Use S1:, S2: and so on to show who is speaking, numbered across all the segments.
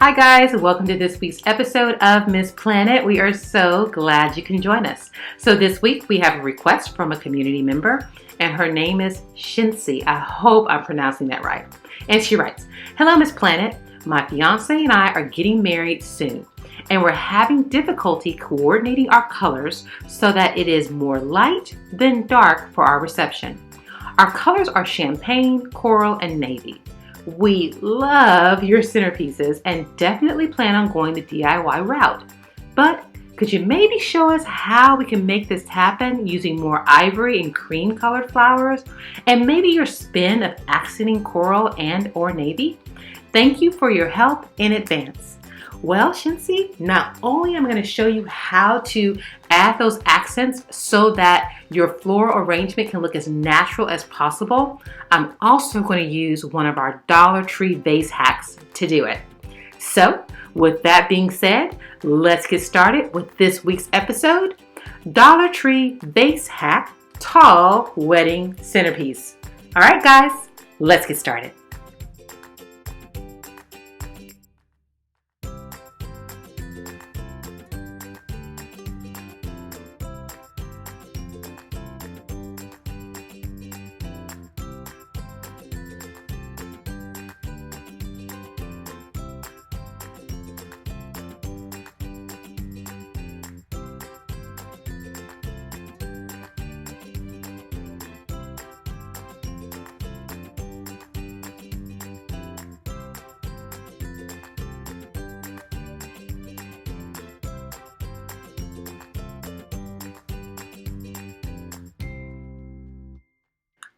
S1: Hi guys, welcome to this week's episode of MissPlanIt. We are so glad you can join us. So this week we have a request from a community member and her name is Shinsi. I hope I'm pronouncing that right. And she writes, "Hello MissPlanIt, my fiance and I are getting married soon and we're having difficulty coordinating our colors so that it is more light than dark for our reception. Our colors are champagne, coral, and navy. We love your centerpieces and definitely plan on going the DIY route. But could you maybe show us how we can make this happen using more ivory and cream colored flowers and maybe your spin of accenting coral and or navy? Thank you for your help in advance." Well, Shinsi, not only am I going to show you how to add those accents so that your floral arrangement can look as natural as possible, I'm also going to use one of our Dollar Tree vase hacks to do it. So, with that being said, let's get started with this week's episode, Dollar Tree Vase Hack Tall Wedding Centerpiece. All right, guys, let's get started.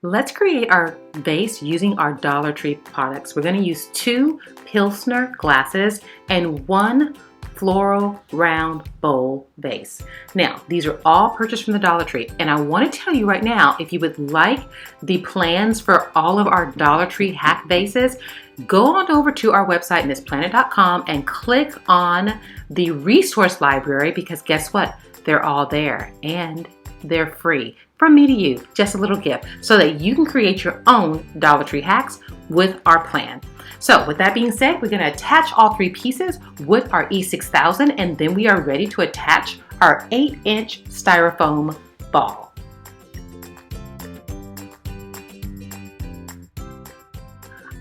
S1: Let's create our vase using our Dollar Tree products. We're going to use 2 Pilsner glasses and 1 floral round bowl vase. Now, these are all purchased from the Dollar Tree, and I want to tell you right now, if you would like the plans for all of our Dollar Tree hack vases, go on over to our website, MissPlanIt.com, and click on the resource library because guess what? They're all there and they're free. From me to you, just a little gift so that you can create your own Dollar Tree hacks with our plan. So with that being said, we're going to attach all 3 pieces with our E6000 and then we are ready to attach our 8-inch styrofoam ball.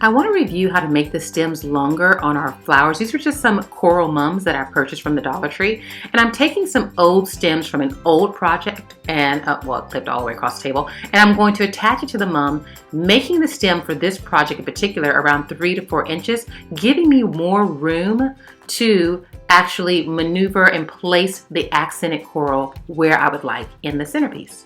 S1: I want to review how to make the stems longer on our flowers. These are just some coral mums that I purchased from the Dollar Tree. And I'm taking some old stems from an old project and, it clipped all the way across the table. And I'm going to attach it to the mum, making the stem for this project in particular around 3 to 4 inches, giving me more room to actually maneuver and place the accented coral where I would like in the centerpiece.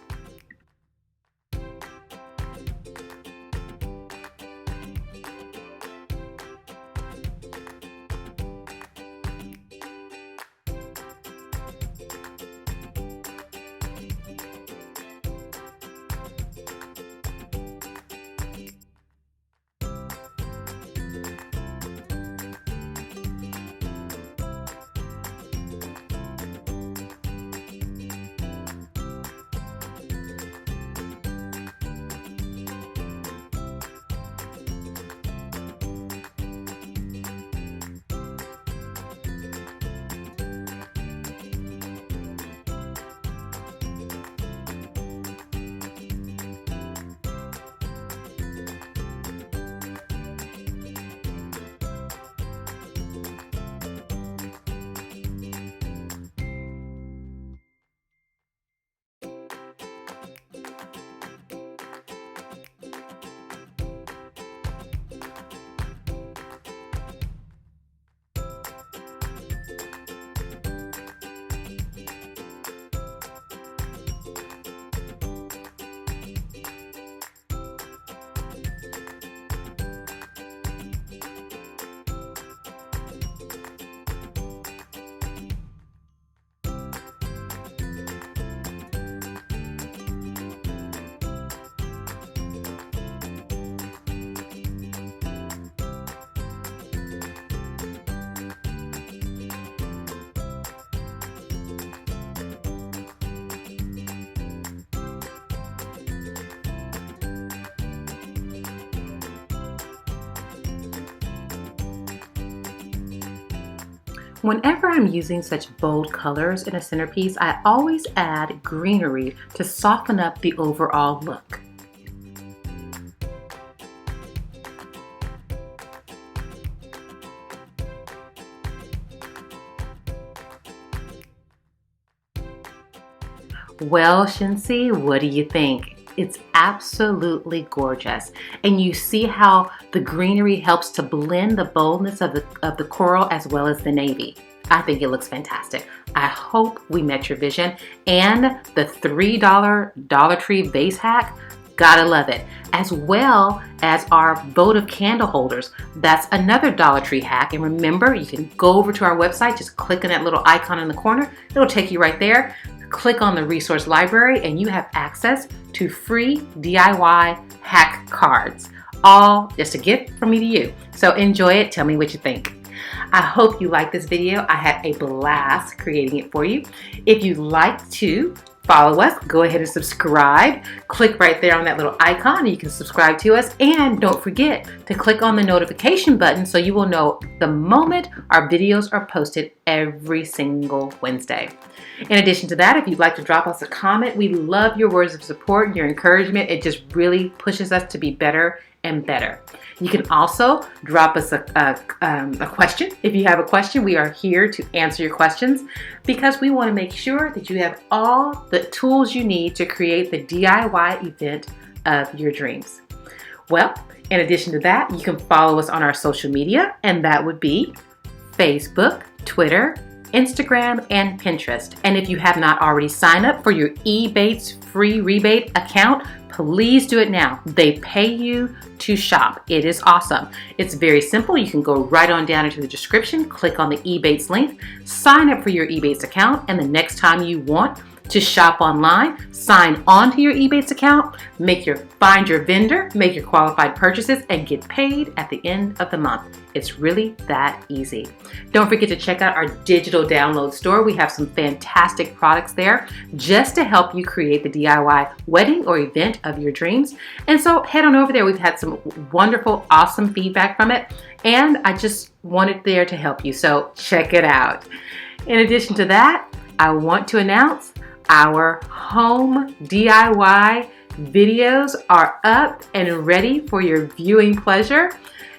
S1: Whenever I'm using such bold colors in a centerpiece, I always add greenery to soften up the overall look. Well, Shinsi, what do you think? It's absolutely gorgeous. And you see how the greenery helps to blend the boldness of the coral as well as the navy. I think it looks fantastic. I hope we met your vision. And the $3 Dollar Tree vase hack, gotta love it. As well as our votive candle holders. That's another Dollar Tree hack. And remember, you can go over to our website, just click on that little icon in the corner. It'll take you right there. Click on the resource library and you have access to free DIY hack cards. All just a gift from me to you. So enjoy it. Tell me what you think. I hope you liked this video. I had a blast creating it for you. If you'd like to follow us, go ahead and subscribe. Click right there on that little icon and you can subscribe to us. And don't forget to click on the notification button so you will know the moment our videos are posted every single Wednesday. In addition to that, if you'd like to drop us a comment, we love your words of support and your encouragement. It just really pushes us to be better and better. You can also drop us a question. If you have a question, we are here to answer your questions because we want to make sure that you have all the tools you need to create the DIY event of your dreams. Well, in addition to that, you can follow us on our social media, and that would be Facebook, Twitter, Instagram, and Pinterest. And if you have not already signed up for your Ebates free rebate account, please do it now. They pay you to shop. It is awesome. It's very simple. You can go right on down into the description, click on the Ebates link, sign up for your Ebates account, and the next time you want to shop online, sign on to your Ebates account, find your vendor, make your qualified purchases, and get paid at the end of the month. It's really that easy. Don't forget to check out our digital download store. We have some fantastic products there just to help you create the DIY wedding or event of your dreams. And so head on over there. We've had some wonderful, awesome feedback from it, and I just wanted there to help you. So check it out. In addition to that, I want to announce our home DIY videos are up and ready for your viewing pleasure.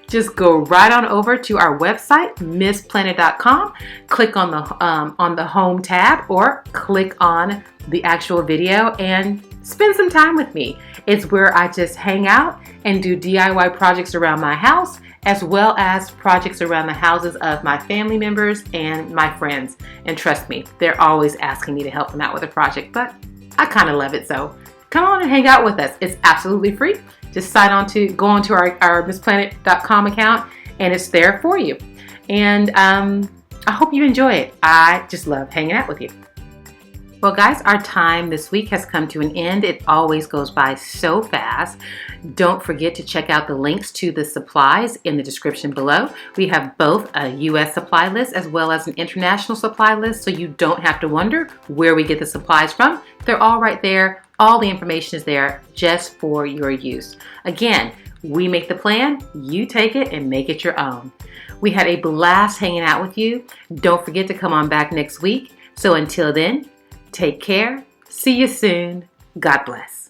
S1: Just go right on over to our website, MissPlanIt.com. Click on the home tab or click on the actual video and spend some time with me. It's where I just hang out and do DIY projects around my house, as well as projects around the houses of my family members and my friends. And trust me, they're always asking me to help them out with a project, but I kind of love it. So come on and hang out with us. It's absolutely free. Just go on to our MissPlanIt.com account and it's there for you. And I hope you enjoy it. I just love hanging out with you. Well, guys, our time this week has come to an end. It always goes by so fast. Don't forget to check out the links to the supplies in the description below. We have both a U.S. supply list as well as an international supply list, so you don't have to wonder where we get the supplies from. They're all right there. All the information is there just for your use. Again, we make the plan, you take it and make it your own. We had a blast hanging out with you. Don't forget to come on back next week. So until then, take care. See you soon. God bless.